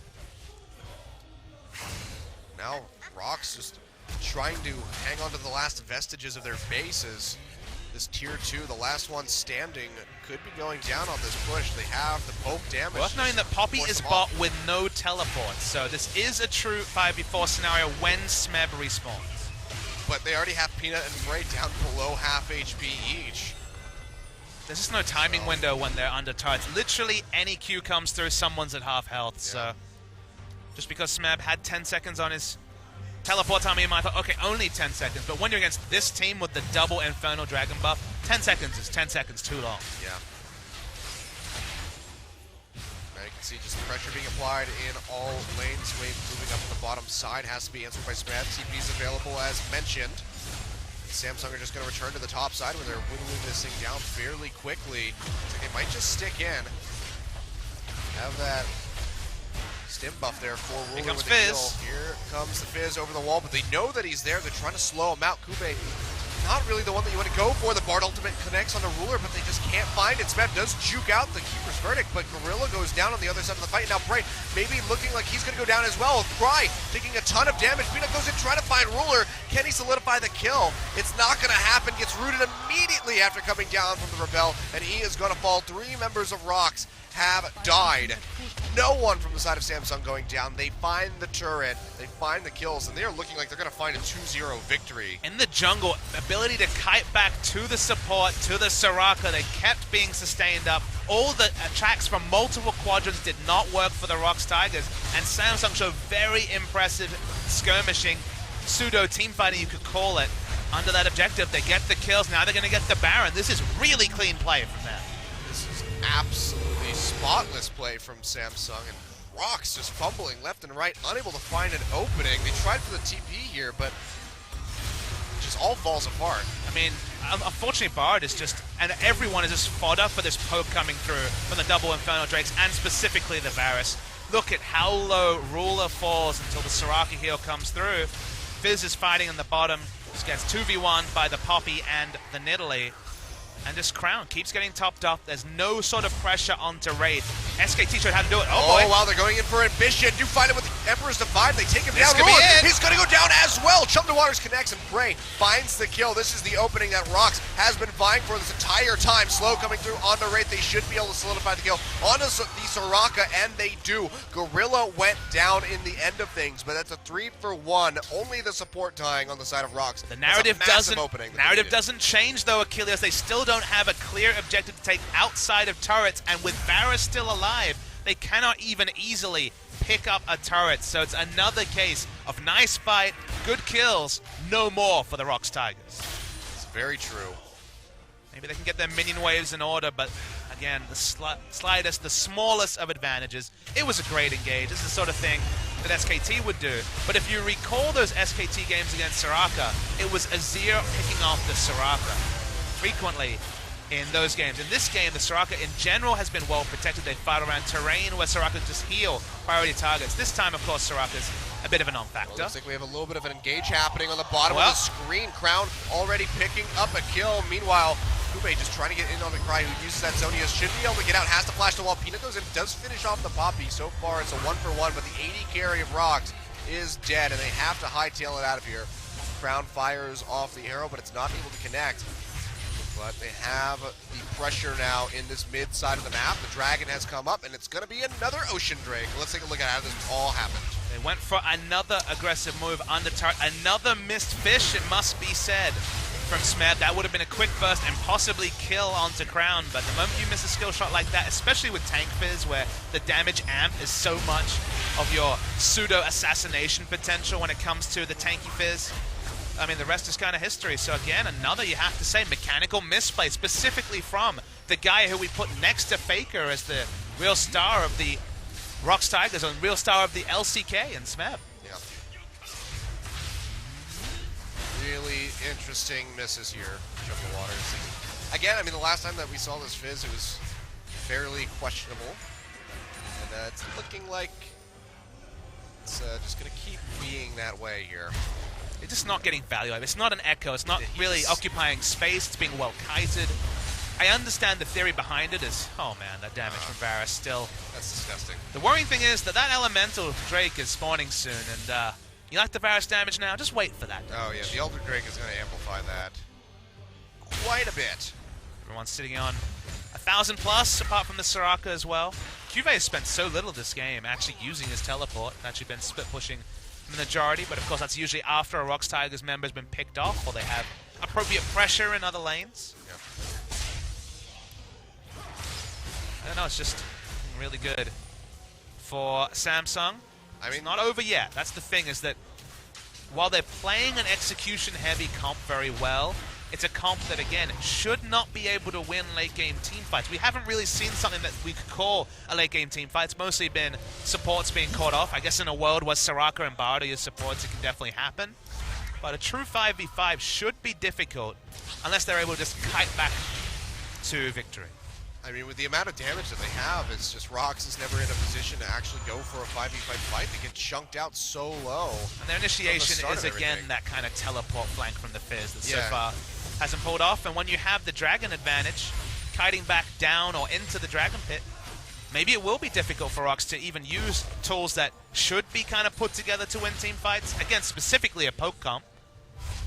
Now, ROX just trying to hang on to the last vestiges of their bases. This tier 2, the last one standing, could be going down on this push. They have the poke damage. Worth knowing that Poppy is bot with no teleports, so this is a true 5v4 scenario when Smeb respawns. But they already have Peanut and Bray down below half HP each. There's just no timing window when they're under turrets. Literally any Q comes through, someone's at half health, so just because Smeb had 10 seconds on his teleport time, you might thought, okay, only 10 seconds. But when you're against this team with the double Infernal Dragon buff, 10 seconds is 10 seconds too long. Yeah. Now you can see just the pressure being applied in all lanes. Wave moving up to the bottom side has to be answered by Smeb. TP is available as mentioned. Samsung are just going to return to the top side where they're whittling this thing down fairly quickly. Looks like they might just stick in. Have that stim buff there for Ruler with the kill. Here comes the Fizz over the wall, but they know that he's there. They're trying to slow him out. Kube not really the one that you want to go for. The Bard ultimate connects on the ruler, but they just can't find it. Smeb does juke out the Keeper's Verdict, but Gorilla goes down on the other side of the fight. Now Bright maybe looking like he's going to go down as well. Cry taking a ton of damage. Peanut goes in trying to find ruler. Can he solidify the kill? It's not going to happen. Gets rooted immediately after coming down from the Rebel, and he is going to fall. 3 members of ROX have died. No one from the side of Samsung going down. They find the turret, they find the kills, and they are looking like they're going to find a 2-0 victory. In the jungle, ability to kite back to the support, to the Soraka. They kept being sustained up. All the attacks from multiple quadrants did not work for the ROX Tigers, and Samsung showed very impressive skirmishing, pseudo teamfighting you could call it. Under that objective, they get the kills. Now they're going to get the Baron. This is really clean play from them. This is absolutely spotless play from Samsung, and ROX just fumbling left and right, unable to find an opening. They tried for the TP here, but it just all falls apart. I mean, unfortunately, Bard is just, and everyone is just fodder for this poke coming through from the double Inferno Drakes, and specifically the Varus. Look at how low Ruler falls until the Soraka heal comes through. Fizz is fighting in the bottom, just gets 2v1 by the Poppy and the Nidalee. And this Crown keeps getting topped up. There's no sort of pressure onto Wraith. SKT showed how to do it. Oh boy. Wow, they're going in for Ambition. Do find it with the Emperor's Divide. They take him This down. could be it. He's going to go down as well. Chum to Waters connects, and Bray finds the kill. This is the opening that ROX has been vying for this entire time. Slow coming through onto Wraith. They should be able to solidify the kill onto the Soraka, and they do. Gorilla went down in the end of things, but that's a 3-for-1. Only the support dying on the side of ROX. The narrative doesn't doesn't change though, Achilles. They still don't have a clear objective to take outside of turrets, and with Varus still alive, they cannot even easily pick up a turret. So it's another case of nice fight, good kills, no more for the ROX Tigers. It's very true. Maybe they can get their minion waves in order, but again, the slightest, the smallest of advantages. It was a great engage. This is the sort of thing that SKT would do. But if you recall those SKT games against Soraka, it was Azir picking off the Soraka frequently in those games. In this game, the Soraka in general has been well protected. They fight around terrain where Soraka just heal priority targets. This time, of course, Soraka's a bit of a non-factor. Well, looks like we have a little bit of an engage happening on the bottom of the screen. Crown already picking up a kill. Meanwhile, Kube just trying to get in on the Cry, who uses that Zonius. Should be able to get out, has to flash the wall. Peanut goes in, does finish off the Poppy. So far, it's a 1-for-1, but the 80 carry of ROX is dead, and they have to hightail it out of here. Crown fires off the arrow, but it's not able to connect. But they have the pressure now in this mid side of the map. The Dragon has come up, and it's going to be another Ocean Drake. Let's take a look at how this all happened. They went for another aggressive move under turret. Another missed fish, it must be said, from Smeb. That would have been a quick burst and possibly kill onto Crown. But the moment you miss a skill shot like that, especially with Tank Fizz, where the damage amp is so much of your pseudo-assassination potential when it comes to the tanky Fizz, I mean, the rest is kind of history. So again, another, you have to say, mechanical misplay, specifically from the guy who we put next to Faker as the real star of the ROX Tigers and real star of the LCK and Smeb. Yeah. Really interesting misses here, Jungle Waters. Again, I mean, the last time that we saw this Fizz, it was fairly questionable. And it's looking like it's just going to keep being that way here. It's just not getting value. It's not an echo. It's not really occupying space. It's being well kited. I understand the theory behind it is, oh man, that damage from Varus still. That's disgusting. The worrying thing is that Elemental Drake is spawning soon, and you like the Varus damage now? Just wait for that damage. Oh yeah, the Elder Drake is going to amplify that quite a bit. Everyone's sitting on 1,000 plus, apart from the Soraka as well. Juve has spent so little this game actually using his teleport, actually been split pushing the majority, but of course that's usually after a ROX Tigers member has been picked off or they have appropriate pressure in other lanes. Yeah. I don't know, it's just really good for Samsung. I mean, it's not over yet. That's the thing, is that while they're playing an execution-heavy comp very well, it's a comp that, again, should not be able to win late-game teamfights. We haven't really seen something that we could call a late-game teamfight. It's mostly been supports being caught off. I guess in a world where Soraka and Bard are your supports, it can definitely happen. But a true 5v5 should be difficult unless they're able to just kite back to victory. I mean, with the amount of damage that they have, it's just ROX is never in a position to actually go for a 5v5 fight. They get chunked out so low. And their initiation is, again, that kind of teleport flank from the Fizz that so far hasn't pulled off. And when you have the Dragon advantage, kiting back down or into the Dragon Pit, maybe it will be difficult for ROX to even use tools that should be kind of put together to win team fights. Again, specifically a poke comp.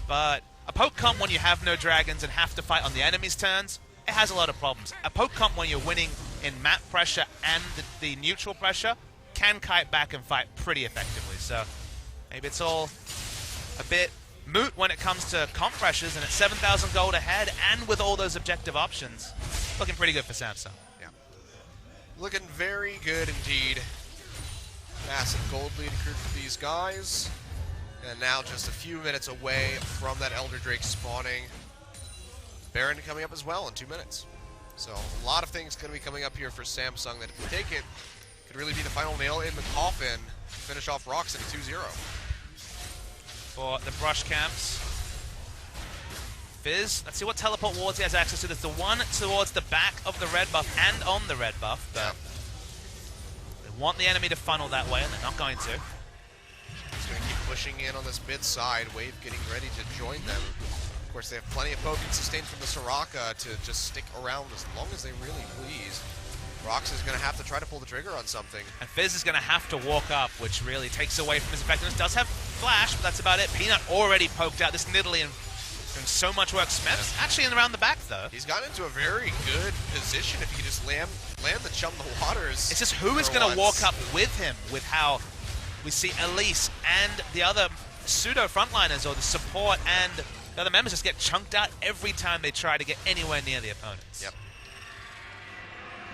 But a poke comp when you have no dragons and have to fight on the enemy's turns, it has a lot of problems. A poke comp when you're winning in map pressure and the neutral pressure can kite back and fight pretty effectively. So maybe it's all a bit moot when it comes to comp pressures, and at 7,000 gold ahead and with all those objective options, looking pretty good for Samsung. Yeah. Looking very good indeed. Massive gold lead accrued for these guys. And now just a few minutes away from that Elder Drake spawning. Baron coming up as well in 2 minutes. So a lot of things going to be coming up here for Samsung that if we take it, could really be the final nail in the coffin. Finish off ROX at a 2-0. For the brush camps, Fizz, let's see what teleport wards he has access to. There's the one towards the back of the red buff and on the red buff. But they want the enemy to funnel that way, and they're not going to. He's going to keep pushing in on this mid side. Wave getting ready to join them. Of course, they have plenty of poke and sustain from the Soraka to just stick around as long as they really please. ROX is going to have to try to pull the trigger on something. And Fizz is going to have to walk up, which really takes away from his effectiveness. Does have flash, but that's about it. Peanut already poked out this Nidalee and doing so much work. Smeth's actually in around the back, though. He's gotten into a very good position if he can just land the Chum the Waters. It's just who is going to walk up with him, with how we see Elise and the other pseudo frontliners or the support and the other members just get chunked out every time they try to get anywhere near the opponents. Yep.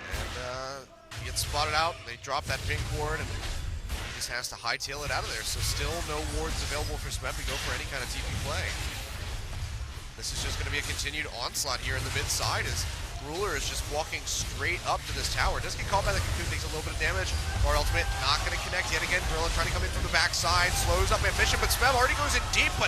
And he gets spotted out. They drop that pink ward, and he just has to hightail it out of there. So still no wards available for Smeb to go for any kind of TP play. This is just going to be a continued onslaught here in the mid side as Ruler is just walking straight up to this tower. Does get caught by the Cocoon, takes a little bit of damage. Or ultimate not going to connect yet again. Gorilla trying to come in from the backside, slows up Ambition, but Smeb already goes in deep, but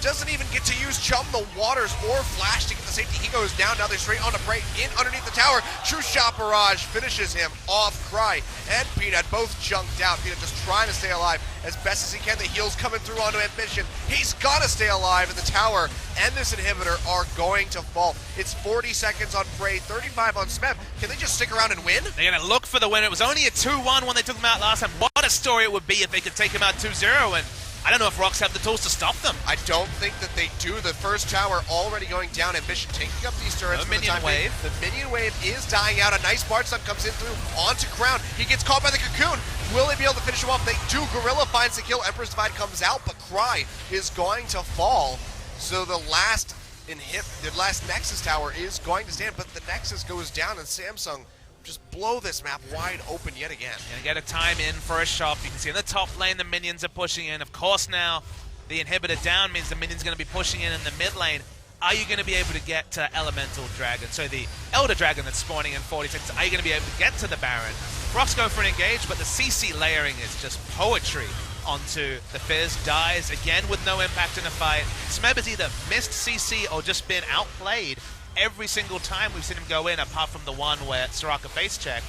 doesn't even get to use Chum the Waters or Flash to get the safety. He goes down. Now they're straight on a break in underneath the tower. True Shot Barrage finishes him off. Cry and Peanut both chunked out. Peanut just trying to stay alive as best as he can. The heals coming through onto Ambition. He's got to stay alive, and the tower and this inhibitor are going to fall. It's 40 seconds on Frey, 35 on Smeb. Can they just stick around and win? They're going to look for the win. It was only a 2-1 when they took him out last time. What a story it would be if they could take him out 2-0, and I don't know if ROX have the tools to stop them. I don't think that they do. The first tower already going down. Ambition taking up these turrets. No minion wave. The minion wave is dying out. A nice Bard Stun comes in through onto Crown. He gets caught by the Cocoon. Will they be able to finish him off? They do. Gorilla finds the kill. Emperor's Divide comes out, but Cry is going to fall. So the last Nexus tower is going to stand, but the Nexus goes down, and Samsung just blow this map wide open yet again. Gonna get a time in for a shop. You can see in the top lane the minions are pushing in. Of course now the inhibitor down means the minions gonna be pushing in the mid lane. Are you gonna be able to get to Elemental Dragon? So the Elder Dragon that's spawning in 40 seconds, are you gonna be able to get to the Baron? ROX go for an engage, but the CC layering is just poetry onto the Fizz. Dies again with no impact in the fight. Smeb has either missed CC or just been outplayed every single time we've seen him go in, apart from the one where Soraka face checked.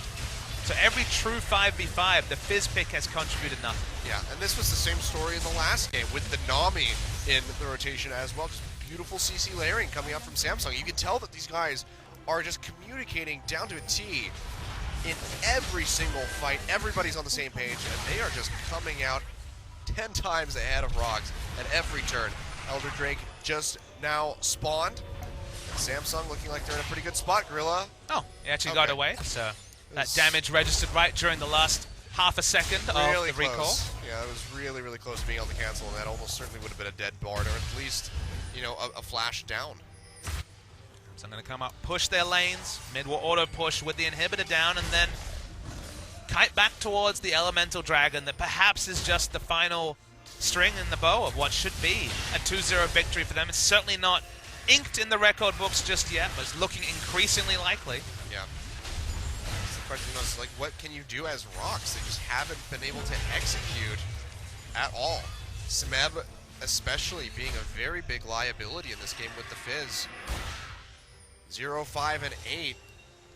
So every true 5v5, the Fizz pick has contributed nothing. Yeah, and this was the same story in the last game with the Nami in the rotation as well. Just beautiful CC layering coming up from Samsung. You can tell that these guys are just communicating down to a T in every single fight. Everybody's on the same page, and they are just coming out 10 times ahead of ROX at every turn. Elder Drake just now spawned. Samsung looking like they're in a pretty good spot, Gorilla. Oh, he actually got away, so that damage registered right during the last half a second really of the recall. Yeah, it was really, really close to being on the cancel, and that almost certainly would have been a dead Bard, or at least, you know, a flash down. So I'm going to come up, push their lanes, mid will auto push with the inhibitor down, and then kite back towards the Elemental Dragon that perhaps is just the final string in the bow of what should be a 2-0 victory for them. It's certainly not inked in the record books just yet, but it's looking increasingly likely. Yeah. The question is, like, what can you do as ROX? They just haven't been able to execute at all. Smeb especially being a very big liability in this game with the Fizz. 0, 5, and 8.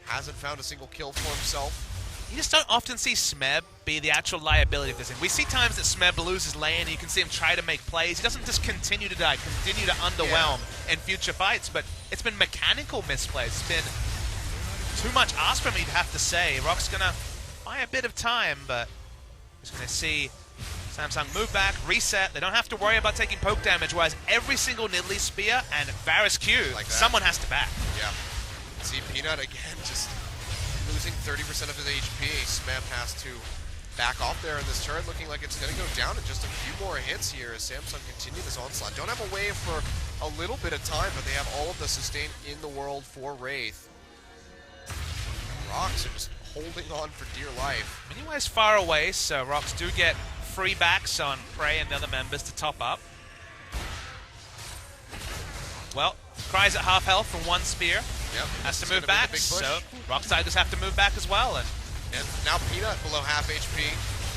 Hasn't found a single kill for himself. you just don't often see Smeb be the actual liability of this thing. We see times that Smeb loses lane, and you can see him try to make plays. He doesn't just continue to die, continue to underwhelm in future fights, but it's been mechanical misplays. It's been too much ask for me to have to say. ROX gonna buy a bit of time, but just gonna see Samsung move back, reset. They don't have to worry about taking poke damage, whereas every single Nidalee Spear and Varus Q, like someone has to back. Yeah. See, Peanut again just losing 30% of his HP. Smeb has to back off there in this turret, looking like it's going to go down in just a few more hits here as Samsung continue this onslaught. Don't have a wave for a little bit of time, but they have all of the sustain in the world for Wraith. ROX are just holding on for dear life. Miniway's far away, so ROX do get free backs on Prey and the other members to top up. Well, Cry's at half health from one spear. Yep. Has to move back, so ROX Tigers have to move back as well. And now Peanut below half HP.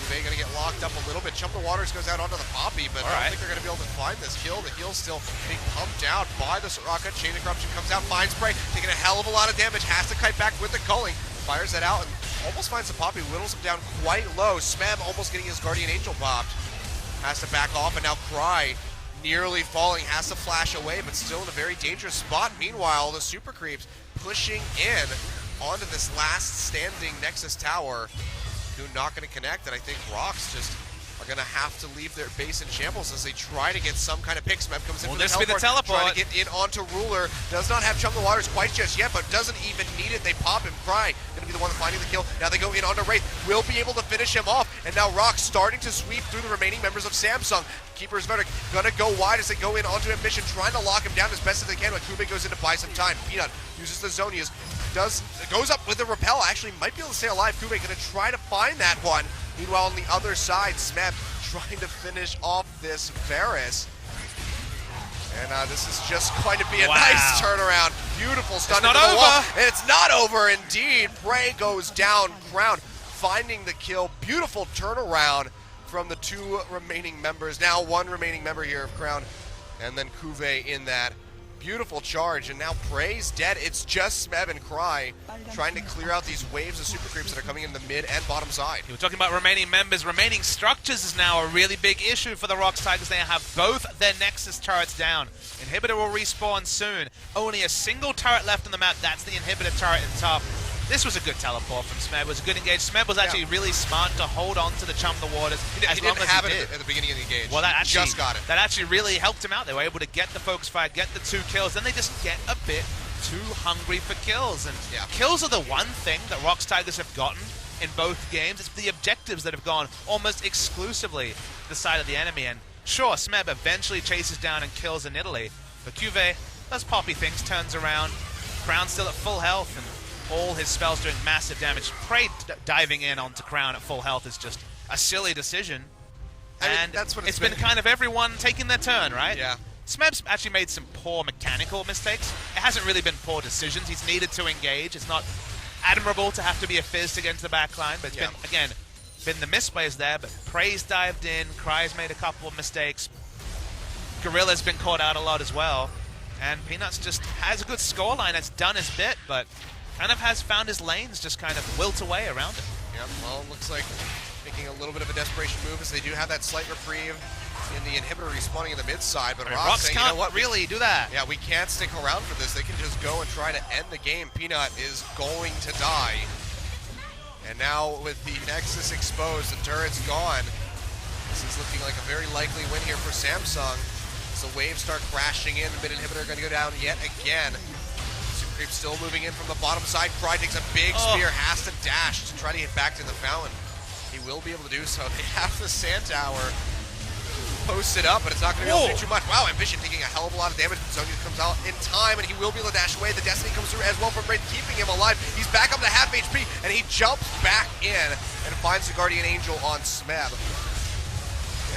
Uve gonna get locked up a little bit. Chump the Waters goes out onto the Poppy, but I don't think they're gonna be able to find this kill. The heal's still being pumped out by the Soraka. Chain of Corruption comes out, finds Prey, taking a hell of a lot of damage. Has to kite back with the culling. Fires that out and almost finds the Poppy, whittles him down quite low. Smeb almost getting his Guardian Angel popped. Has to back off, and now Cry nearly falling, has to flash away, but still in a very dangerous spot. Meanwhile, the Super Creeps pushing in onto this last standing Nexus tower. Who not going to connect, and I think ROX just are going to have to leave their base in shambles as they try to get some kind of pick. Smeb comes in for the teleport, trying to get in onto Ruler. Does not have Chum the Waters quite just yet, but doesn't even need it. They pop him. Cry going to be the one finding the kill. Now they go in onto Wraith. Will be able to finish him off, and now ROX starting to sweep through the remaining members of Samsung. Keeper's Verdict gonna go wide as they go in onto Ambition, trying to lock him down as best as they can, but Kube goes in to buy some time. Peanut uses the Zonias, goes up with the repel, actually might be able to stay alive. Kube gonna try to find that one. Meanwhile, on the other side, Smeb trying to finish off this Varus. And this is just going to be a nice turnaround. Beautiful stun into the wall. And it's not over indeed. Prey goes down, Crown finding the kill. Beautiful turnaround from the two remaining members. Now one remaining member here of Crown, and then Kuve in that beautiful charge, and now Prey's dead. It's just Smeb and Cry trying to clear out these waves of super creeps that are coming in the mid and bottom side. We're talking about remaining members. Remaining structures is now a really big issue for the ROX Tigers. They have both their Nexus turrets down. Inhibitor will respawn soon. Only a single turret left on the map. That's the Inhibitor turret in top. This was a good teleport from Smeb. It was a good engage. Smeb was actually really smart to hold on to the Chum the Waters as long as he did. At the beginning of the engage. Well, that actually, just got it. That actually really helped him out. They were able to get the focus fire, get the 2 kills. Then they just get a bit too hungry for kills. And kills are the one thing that ROX Tigers have gotten in both games. It's the objectives that have gone almost exclusively to the side of the enemy. And sure, Smeb eventually chases down and kills in Italy. But Cuve does poppy things, turns around. Crown's still at full health, and all his spells doing massive damage. Prey diving in onto Crown at full health is just a silly decision. And that's what it's been kind of everyone taking their turn, right? Yeah. Smeb's actually made some poor mechanical mistakes. It hasn't really been poor decisions. He's needed to engage. It's not admirable to have to be a fizz against the backline, but it's been, again, been the misplays there. But Prey's dived in. Cry's made a couple of mistakes. Gorilla's been caught out a lot as well. And Peanuts just has a good scoreline. That's done his bit, but kind of has found his lanes just kind of wilt away around it. Yeah, well, it looks like making a little bit of a desperation move as they do have that slight reprieve in the Inhibitor respawning in the mid side, but ROX saying, can't you know what, really do that. Yeah, we can't stick around for this. They can just go and try to end the game. Peanut is going to die. And now with the Nexus exposed, the turret's gone. This is looking like a very likely win here for Samsung. As the waves start crashing in, the mid Inhibitor going to go down yet again. Super Creep still moving in from the bottom side. Cry takes a big spear, has to dash to try to get back to the fountain. He will be able to do so. They have the Sand Tower posted up, but it's not going to be able to do too much. Wow, Ambition taking a hell of a lot of damage. Zonius comes out in time, and he will be able to dash away. The Destiny comes through as well from Wraith, keeping him alive. He's back up to half HP, and he jumps back in and finds the Guardian Angel on Smeb.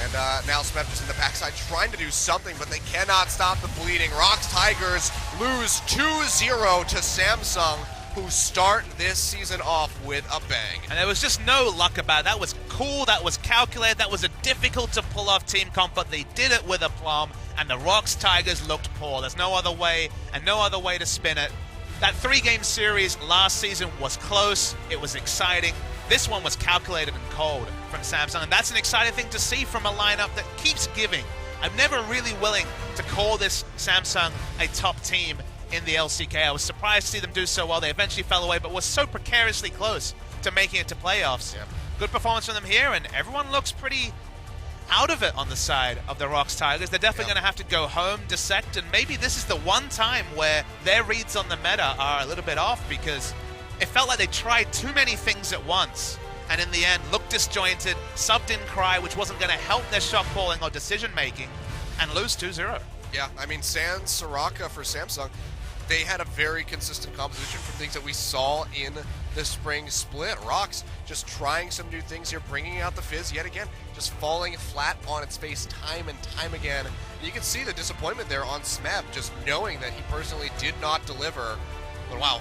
And now Smeb just in the backside trying to do something, but they cannot stop the bleeding. ROX Tigers lose 2-0 to Samsung, who start this season off with a bang. And there was just no luck about it. That was cool, that was calculated, that was a difficult to pull off team comp, but they did it with aplomb, and the ROX Tigers looked poor. There's no other way, and no other way to spin it. That 3-game series last season was close, it was exciting, This one was calculated and cold from Samsung, and that's an exciting thing to see from a lineup that keeps giving. I'm never really willing to call this Samsung a top team in the LCK. I was surprised to see them do so well. They eventually fell away, but were so precariously close to making it to playoffs. Yep. Good performance from them here, and everyone looks pretty out of it on the side of the ROX Tigers. They're definitely going to have to go home, dissect, and maybe this is the one time where their reads on the meta are a little bit off, because it felt like they tried too many things at once, and in the end looked disjointed, subbed in Cry, which wasn't going to help their shot calling or decision making, and lose 2-0. Yeah, I mean, Sans, Soraka for Samsung, they had a very consistent composition from things that we saw in the spring split. ROX just trying some new things here, bringing out the Fizz yet again, just falling flat on its face time and time again. And you can see the disappointment there on Smeb, just knowing that he personally did not deliver. But wow.